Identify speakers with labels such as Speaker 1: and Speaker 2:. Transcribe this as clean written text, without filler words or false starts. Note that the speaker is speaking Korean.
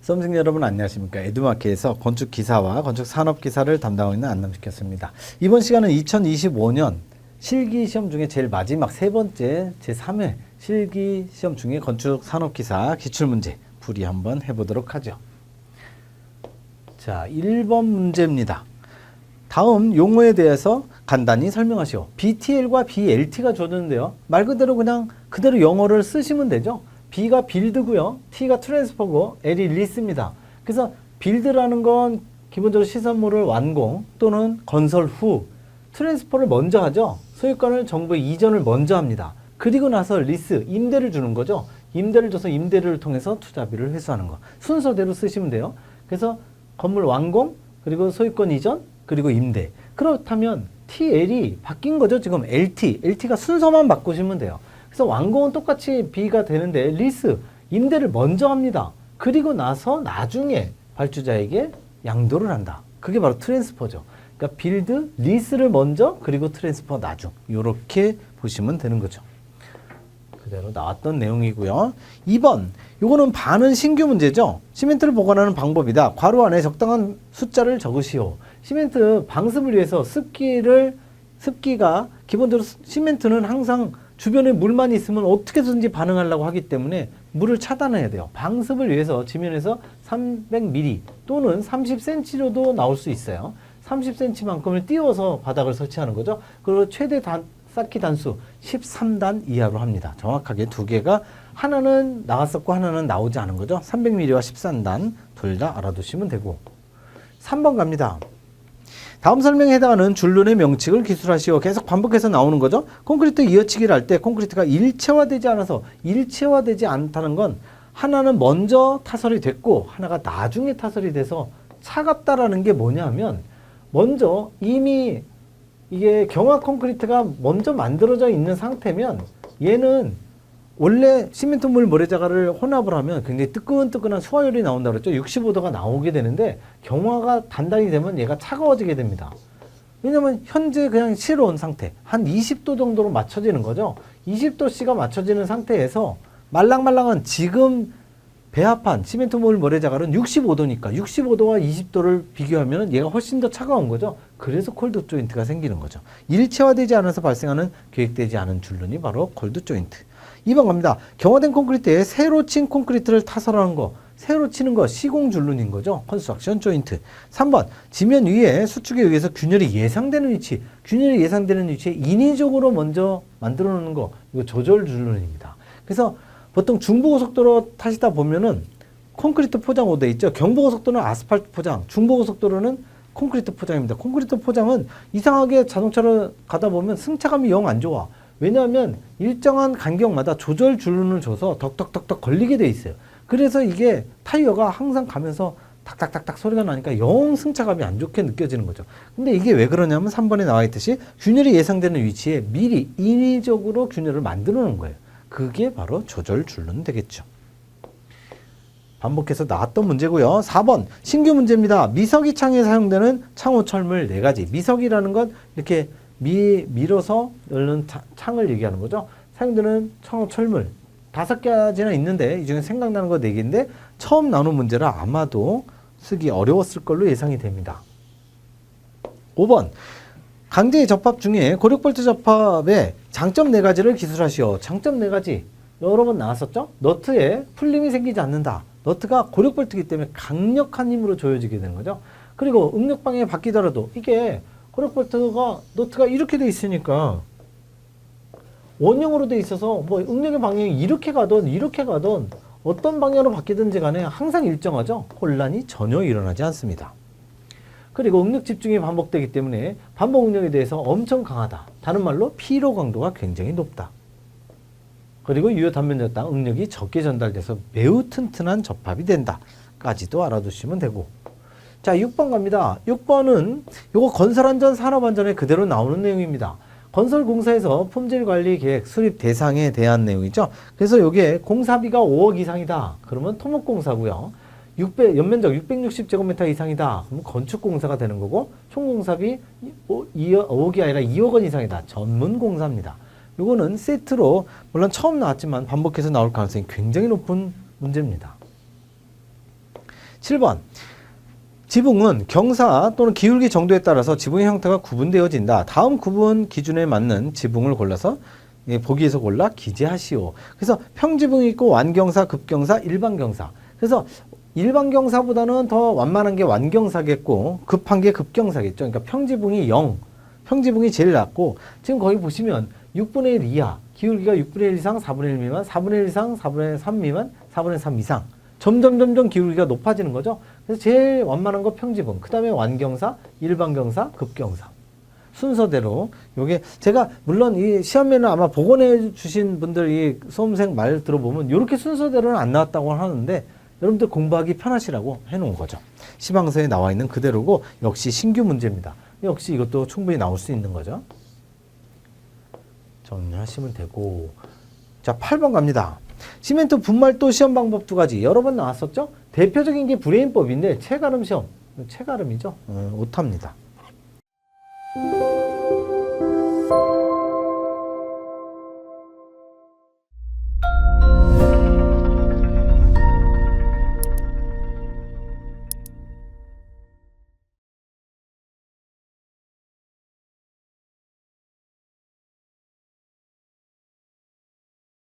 Speaker 1: 수험생 여러분 안녕하십니까. 에듀마켓에서 건축기사와 건축산업기사를 담당하고 있는 안남식이었습니다. 이번 시간은 2025년 실기시험 중에 제일 마지막 세 번째 제3회 실기시험 중에 건축산업기사 기출문제 풀이 한번 해보도록 하죠. 자, 1번 문제입니다. 다음 용어에 대해서 간단히 설명하시오. BTL과 BLT가 주어졌는데요. 말 그대로 그냥 그대로 영어를 쓰시면 되죠. B가 빌드고요. T가 트랜스퍼고 L이 리스입니다. 그래서 빌드라는 건 기본적으로 시설물을 완공 또는 건설 후 트랜스퍼를 먼저 하죠. 소유권을 정부에 이전을 먼저 합니다. 그리고 나서 리스, 임대를 주는 거죠. 임대를 줘서 임대료를 통해서 투자비를 회수하는 거. 순서대로 쓰시면 돼요. 그래서 건물 완공, 그리고 소유권 이전, 그리고 임대. 그렇다면 TL이 바뀐 거죠. 지금 LT가 순서만 바꾸시면 돼요. 그래서 완공은 똑같이 B가 되는데 리스, 임대를 먼저 합니다. 그리고 나서 나중에 발주자에게 양도를 한다. 그게 바로 트랜스퍼죠. 그러니까 빌드, 리스를 먼저 그리고 트랜스퍼 나중. 이렇게 보시면 되는 거죠. 그대로 나왔던 내용이고요. 2번, 요거는 반은 신규 문제죠. 시멘트를 보관하는 방법이다. 괄호 안에 적당한 숫자를 적으시오. 시멘트 방습을 위해서 습기가 기본적으로 시멘트는 항상 주변에 물만 있으면 어떻게든지 반응하려고 하기 때문에 물을 차단해야 돼요. 방습을 위해서 지면에서 300mm 또는 30cm로도 나올 수 있어요. 30cm만큼을 띄워서 바닥을 설치하는 거죠. 그리고 최대 쌓기 단수 13단 이하로 합니다. 정확하게 두 개가 하나는 나왔었고 하나는 나오지 않은 거죠. 300mm와 13단 둘 다 알아두시면 되고. 3번 갑니다. 다음 설명에 해당하는 줄눈의 명칭을 기술하시오. 계속 반복해서 나오는 거죠. 콘크리트 이어치기를 할 때 콘크리트가 일체화되지 않아서 일체화되지 않다는 건 하나는 먼저 타설이 됐고 하나가 나중에 타설이 돼서 차갑다라는 게 뭐냐면 먼저 이미 이게 경화 콘크리트가 먼저 만들어져 있는 상태면 얘는 원래 시멘트물 모래자갈을 혼합을 하면 굉장히 뜨끈뜨끈한 수화열이 나온다고 그랬죠. 65도가 나오게 되는데 경화가 단단히 되면 얘가 차가워지게 됩니다. 왜냐면 현재 그냥 실온 상태 한 20도 정도로 맞춰지는 거죠. 20도씨가 맞춰지는 상태에서 말랑말랑한 지금 배합한 시멘트물 모래자갈은 65도니까 65도와 20도를 비교하면 얘가 훨씬 더 차가운 거죠. 그래서 콜드 조인트가 생기는 거죠. 일체화되지 않아서 발생하는 계획되지 않은 줄눈이 바로 콜드 조인트. 2번 갑니다. 경화된 콘크리트에 새로 친 콘크리트를 타설하는 거, 새로 치는 거 시공 줄눈인 거죠. 컨스트럭션 조인트. 3번 지면 위에 수축에 의해서 균열이 예상되는 위치, 균열이 예상되는 위치에 인위적으로 먼저 만들어 놓는 거, 이거 조절 줄눈입니다. 그래서 보통 중부고속도로 타시다 보면은 콘크리트 포장 돼 있죠. 경부고속도로는 아스팔트 포장, 중부고속도로는 콘크리트 포장입니다. 콘크리트 포장은 이상하게 자동차로 가다 보면 승차감이 영 안 좋아. 왜냐하면 일정한 간격마다 조절 줄눈을 줘서 덕덕덕덕 걸리게 돼 있어요. 그래서 이게 타이어가 항상 가면서 탁탁탁탁 소리가 나니까 영 승차감이 안 좋게 느껴지는 거죠. 근데 이게 왜 그러냐면 3번에 나와 있듯이 균열이 예상되는 위치에 미리 인위적으로 균열을 만들어 놓은 거예요. 그게 바로 조절 줄눈 되겠죠. 반복해서 나왔던 문제고요. 4번 신규 문제입니다. 미석이 창에 사용되는 창호 철물 4가지. 미석이라는 건 이렇게 밀어서 열는 창을 얘기하는 거죠. 사용되는 창호 철물 5가지나 있는데 이 중에 생각나는 거 4개인데 처음 나오는 문제라 아마도 쓰기 어려웠을 걸로 예상이 됩니다. 5번 강제의 접합 중에 고력볼트 접합의 장점 4가지를 기술하시오. 장점 4가지 여러 번 나왔었죠. 너트에 풀림이 생기지 않는다. 너트가 고력볼트이기 때문에 강력한 힘으로 조여지게 되는 거죠. 그리고 응력 방향이 바뀌더라도 이게 고력볼트가 너트가 이렇게 돼 있으니까 원형으로 돼 있어서 뭐 응력의 방향이 이렇게 가든 어떤 방향으로 바뀌든지 간에 항상 일정하죠. 혼란이 전혀 일어나지 않습니다. 그리고 응력 집중이 반복되기 때문에 반복 응력에 대해서 엄청 강하다. 다른 말로 피로 강도가 굉장히 높다. 그리고 유효 단면적당 응력이 적게 전달돼서 매우 튼튼한 접합이 된다. 까지도 알아두시면 되고. 자, 6번 갑니다. 6번은 요거 건설안전 산업안전에 그대로 나오는 내용입니다. 건설공사에서 품질관리 계획 수립 대상에 대한 내용이죠. 그래서 요게 공사비가 5억 이상이다. 그러면 토목공사고요. 연면적 660제곱미터 이상이다. 그럼 건축공사가 되는 거고 총 공사비 5억이 아니라 2억 원 이상이다. 전문공사입니다. 요거는 세트로 물론 처음 나왔지만 반복해서 나올 가능성이 굉장히 높은 문제입니다. 7번. 지붕은 경사 또는 기울기 정도에 따라서 지붕의 형태가 구분되어진다. 다음 구분 기준에 맞는 지붕을 골라서 보기에서 골라 기재하시오. 그래서 평지붕이 있고 완경사, 급경사, 일반경사. 그래서 일반경사보다는 더 완만한 게 완경사겠고 급한 게 급경사겠죠. 그러니까 평지붕이 0, 평지붕이 제일 낮고 지금 거기 보시면 6분의 1 이하, 기울기가 6분의 1 이상, 4분의 1 미만, 4분의 1 이상, 4분의 3 미만, 4분의 3 이상. 점점 기울기가 높아지는 거죠. 그래서 제일 완만한 거 평지붕, 그 다음에 완경사, 일반경사, 급경사. 순서대로 요게 제가 물론 이 시험에는 아마 복원해 주신 분들 이 수험생 말 들어보면 이렇게 순서대로는 안 나왔다고 하는데 여러분들 공부하기 편하시라고 해놓은 거죠. 시방서에 나와 있는 그대로고 역시 신규 문제입니다. 역시 이것도 충분히 나올 수 있는 거죠. 정리하시면 되고 자 8번 갑니다. 시멘트 분말도 시험 방법 두 가지 여러 번 나왔었죠. 대표적인 게 브레인법인데 체가름 시험, 체가름이죠. 오탑니다.